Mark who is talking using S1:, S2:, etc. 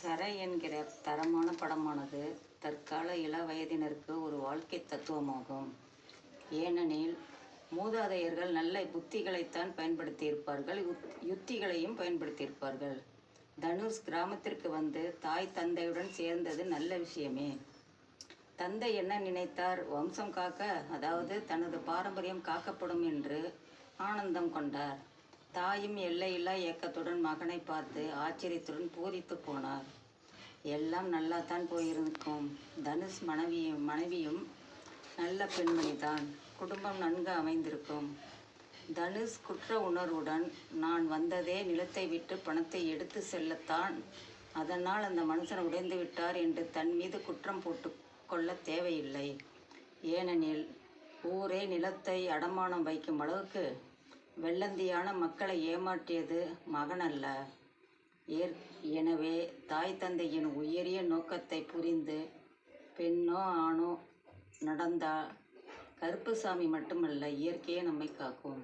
S1: கரை என்கிற தரமான படமானது தற்கால இள வயதினருக்கு ஒரு வாழ்க்கை தத்துவமாகும். ஏனெனில் மூதாதையர்கள் நல்ல புத்திகளைத்தான் பயன்படுத்தியிருப்பார்கள், யுத்திகளையும் பயன்படுத்தியிருப்பார்கள். தனுஷ் கிராமத்திற்கு வந்து தாய் தந்தையுடன் சேர்ந்தது நல்ல விஷயமே. தந்தை என்ன நினைத்தார்? வம்சம் காக்க, அதாவது தனது பாரம்பரியம் காக்கப்படும் என்று ஆனந்தம் கொண்டார். தாயும் எல்லையில்லா ஏக்கத்துடன் மகனை பார்த்து ஆச்சரியத்துடன் பூரித்து போனார். எல்லாம் நல்லாத்தான் போயிருக்கும். தனுஷ் மனைவியும் நல்ல பெண்மணிதான். குடும்பம் நன்கு அமைந்திருக்கும். தனுஷ் குற்ற உணர்வுடன், நான் வந்ததே நிலத்தை விட்டு பணத்தை எடுத்து செல்லத்தான், அதனால் அந்த மனுஷன் உடைந்து விட்டார் என்று தன் மீது குற்றம் போட்டு கொள்ள தேவையில்லை. ஏனெனில் ஊரே நிலத்தை அடமானம் வைக்கும் அளவுக்கு வெள்ளந்தியான மக்களை ஏமாற்றியது மகன் அல்ல. எனவே தாய் தந்தையின் உயரிய நோக்கத்தை புரிந்து பெண்ணோ ஆணோ நடந்தால் கருப்புசாமி மட்டுமல்ல, இயற்கையே நம்மை காக்கும்.